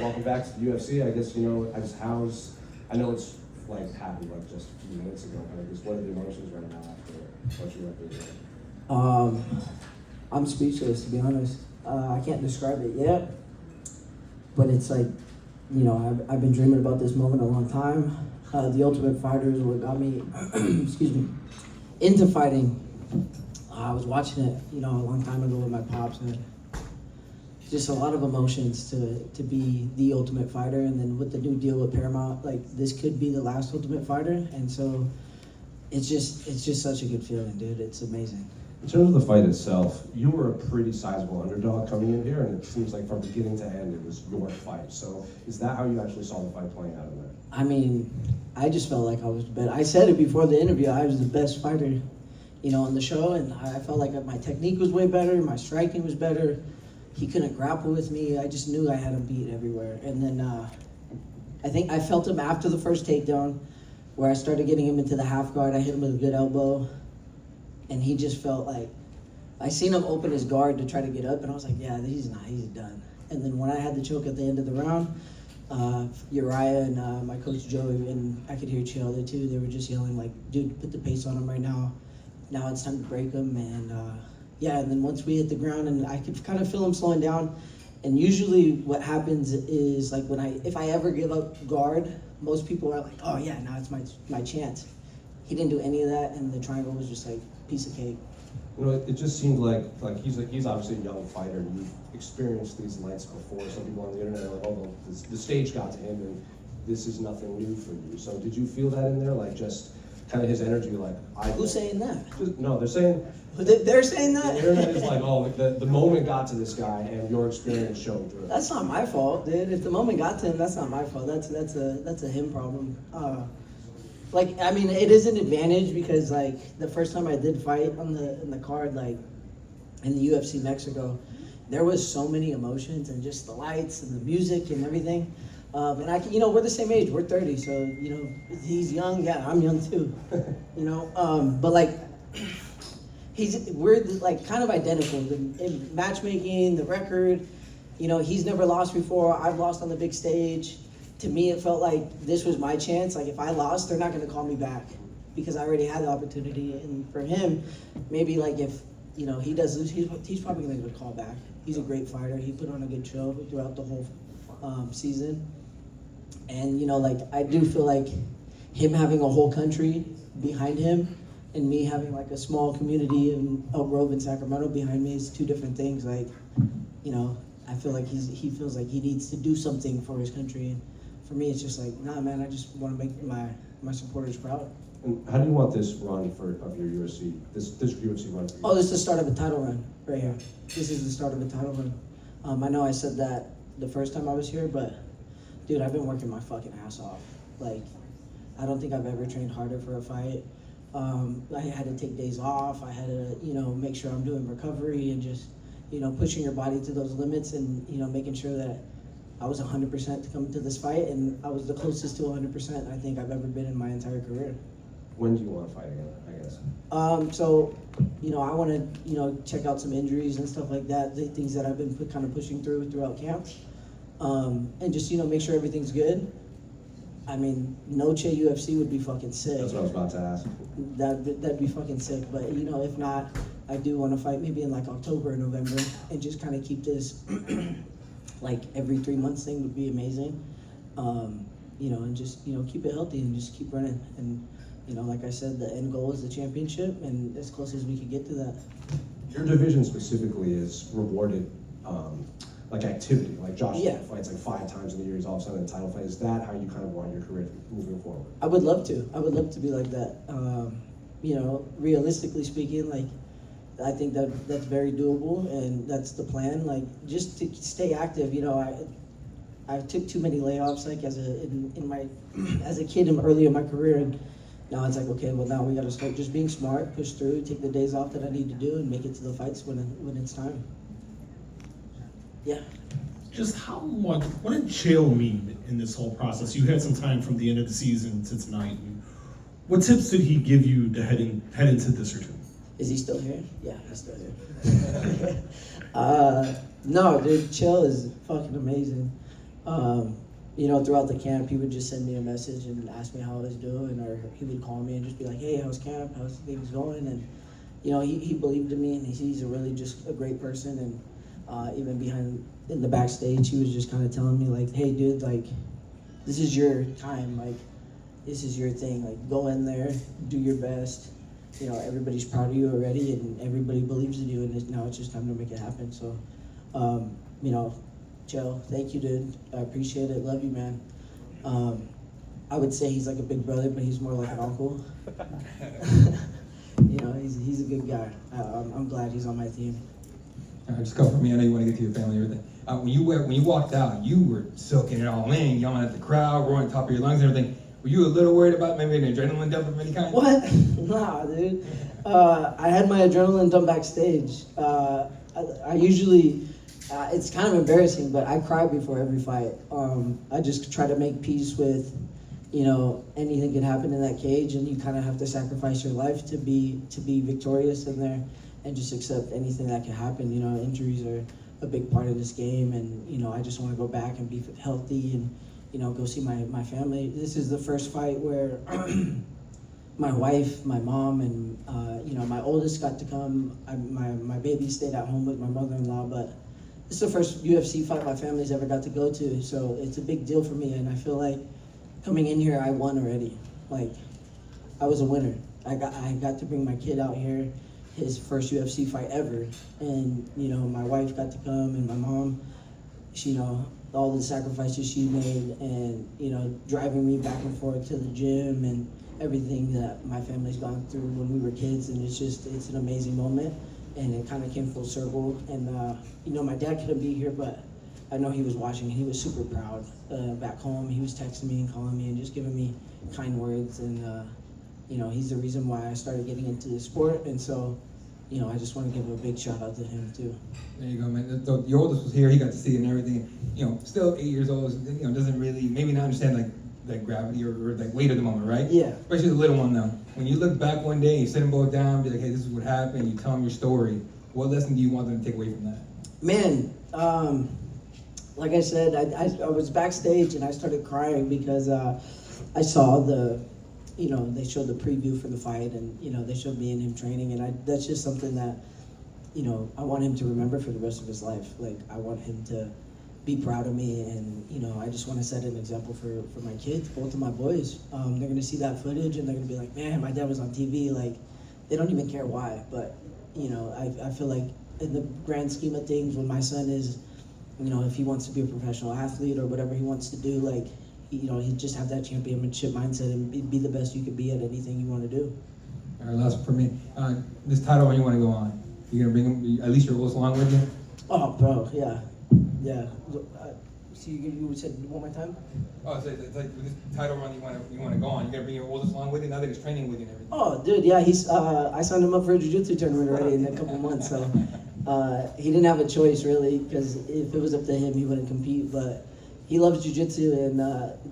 welcome back to the UFC. I guess, I know it's like happened like just a few minutes ago, but I guess what are the emotions right now after what you went through? I'm speechless, to be honest. I can't describe it yet, but it's like, I've been dreaming about this moment a long time. The Ultimate Fighter is what got me, excuse me, into fighting. I was watching it, a long time ago with my pops, and just a lot of emotions to be the Ultimate Fighter, and then with the new deal with Paramount, like this could be the last Ultimate Fighter, and so it's just such a good feeling, dude. It's amazing. In terms of the fight itself, you were a pretty sizable underdog coming in here, and it seems like from beginning to end, it was your fight. So is that how you actually saw the fight playing out in there? I mean, I just felt like I was better. I said it before the interview, I was the best fighter, on the show, and I felt like my technique was way better, my striking was better. He couldn't grapple with me. I just knew I had him beat everywhere. And then I think I felt him after the first takedown, where I started getting him into the half guard. I hit him with a good elbow, and he just felt like, I seen him open his guard to try to get up, and I was like, yeah, he's done. And then when I had the choke at the end of the round, Uriah and my coach Joey, and I could hear Chael there too, they were just yelling like, dude, put the pace on him right now. Now it's time to break him. And and then once we hit the ground, and I could kind of feel him slowing down. And usually what happens is like if I ever give up guard, most people are like, oh yeah, now it's my chance. He didn't do any of that, and the triangle was just like piece of cake. It just seemed like he's obviously a young fighter, and you've experienced these nights before. Some people on the internet are like, oh, the stage got to him, and this is nothing new for you. So did you feel that in there, like just kind of his energy, like Who's saying that? No, they're saying. They're saying that? The internet is like, oh, the moment got to this guy, and your experience showed through. That's not my fault, dude. If the moment got to him, that's not my fault. That's a him problem. It is an advantage because like the first time I did fight in the card, like in the UFC Mexico, there was so many emotions and just the lights and the music and everything. And we're the same age. We're 30, so he's young. Yeah, I'm young too. But like we're like kind of identical. In matchmaking, the record. He's never lost before. I've lost on the big stage. To me, it felt like this was my chance. Like if I lost, they're not going to call me back because I already had the opportunity. And for him, maybe like if he does lose, he's probably going to get a call back. He's a great fighter. He put on a good show throughout the whole season. And I do feel like him having a whole country behind him and me having like a small community in Elk Grove and Sacramento behind me is two different things. Like, I feel like he feels like he needs to do something for his country. And for me, it's just like, nah, man, I just want to make my supporters proud. And how do you want this run of your UFC, this UFC run for you? Oh, this is the start of a title run right here. This is the start of a title run. I know I said that the first time I was here, but dude, I've been working my fucking ass off. Like, I don't think I've ever trained harder for a fight. I had to take days off. I had to, make sure I'm doing recovery and just, pushing your body to those limits and, making sure that I was 100% to come to this fight, and I was the closest to 100% I think I've ever been in my entire career. When do you want to fight again, I guess? I want to, check out some injuries and stuff like that, the things that I've been kind of pushing throughout camp. And just, make sure everything's good. I mean, no Che UFC would be fucking sick. That's what I was about to ask. That'd be fucking sick. But, if not, I do want to fight maybe in like October or November and just kind of keep this like every 3 months thing would be amazing. And just, keep it healthy and just keep running. And, like I said, the end goal is the championship, and as close as we could get to that. Your division specifically is rewarded like activity, like Josh fights like 5 times in a year, he's all of a sudden in a title fight. Is that how you kind of want your career moving forward? I would love to. I would love to be like that. Realistically speaking, like, I think that's very doable, and that's the plan. Like, just to stay active. I took too many layoffs, like as a kid and early in my career, and now it's like, okay, well now we got to start just being smart, push through, take the days off that I need to do, and make it to the fights when it's time. Yeah. Just what did Chael mean in this whole process? You had some time from the end of the season to tonight. What tips did he give you to head into this routine? Is he still here? Yeah, he's still here. No, dude, Chael is fucking amazing. You know, throughout the camp, he would just send me a message and ask me how I was doing, or he would call me and just be like, hey, how's camp? How's things going? And, you know, he believed in me, and he's a really just a great person. And even in the backstage, he was just kind of telling me, like, hey, dude, like, this is your time. Like, this is your thing. Like, go in there, do your best. You know, everybody's proud of you already, and everybody believes in you, and now it's just time to make it happen. So, you know, Chael, thank you, dude. I appreciate it. Love you, man. I would say he's like a big brother, but he's more like an uncle. You know, he's a good guy. I'm glad he's on my team. All right, just go for me. I know you want to get to your family and everything. When you walked out, you were soaking it all in, yelling at the crowd, roaring top of your lungs and everything. Were you a little worried about maybe an adrenaline dump of any kind? What? Nah, dude. I had my adrenaline dump backstage. I usually, it's kind of embarrassing, but I cry before every fight. I just try to make peace with, you know, anything can happen in that cage, and you kind of have to sacrifice your life to be victorious in there, and just accept anything that can happen. You know, injuries are a big part of this game, and you know, I just want to go back and be healthy and, you know, go see my family. This is the first fight where my wife, my mom, and you know, my oldest got to come. My baby stayed at home with my mother-in-law, but it's the first UFC fight my family's ever got to go to, so it's a big deal for me, and I feel like coming in here, I won already. Like, I was a winner. I got to bring my kid out here, his first UFC fight ever, and you know, my wife got to come, and my mom, she, you know, all the sacrifices she made, and you know, driving me back and forth to the gym, and everything that my family's gone through when we were kids, and it's an amazing moment, and it kind of came full circle. And you know, my dad couldn't be here, but I know he was watching, and he was super proud. Back home, he was texting me and calling me and just giving me kind words, and you know, he's the reason why I started getting into the sport, and so, you know, I just want to give a big shout out to him too. There you go, man. So your oldest was here, he got to see it and everything. You know, still 8 years old, you know, doesn't really, maybe not understand like gravity or like weight of the moment, right? Yeah. Especially the little one though. When you look back one day, you sit them both down, be like, hey, this is what happened, you tell them your story. What lesson do you want them to take away from that? Man, like I said, I was backstage and I started crying because I saw you know, they showed the preview for the fight, and you know, they showed me and him training, and that's just something that, you know, I want him to remember for the rest of his life. Like, I want him to be proud of me, and you know, I just want to set an example for my kids, both of my boys. They're gonna see that footage and they're gonna be like, man, my dad was on TV. Like, they don't even care why, but you know, I feel like in the grand scheme of things, when my son is, you know, if he wants to be a professional athlete or whatever he wants to do, like, you know, he just have that championship mindset and be the best you can be at anything you want to do. All right, last one for me. This title run you want to go on, you gonna bring him, at least your oldest along with you? Oh, bro, yeah. So you said one more time? Oh, so it's like this title run you want to go on. You gotta bring your oldest along with you. Now that he's training with you and everything. Oh, dude, yeah. He's I signed him up for a jiu-jitsu tournament already in a couple months. So he didn't have a choice really, because if it was up to him, he wouldn't compete. But he loves jiu-jitsu, and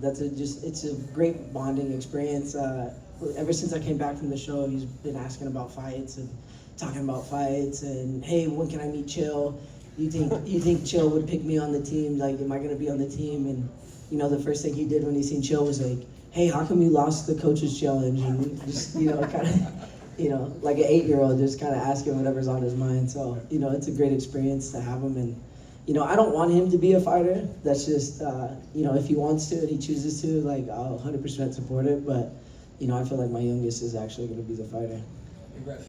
it's a great bonding experience. Ever since I came back from the show, he's been asking about fights and talking about fights, and hey, when can I meet Chael? You think Chael would pick me on the team? Like, am I gonna be on the team? And you know, the first thing he did when he seen Chael was like, hey, how come you lost the coach's challenge? And just, you know, kind of, you know, like an 8-year-old, just kind of asking whatever's on his mind. So, you know, it's a great experience to have him. And, you know, I don't want him to be a fighter. That's just, you know, if he wants to and he chooses to, like, I'll 100% support it. But, you know, I feel like my youngest is actually going to be the fighter. Congrats.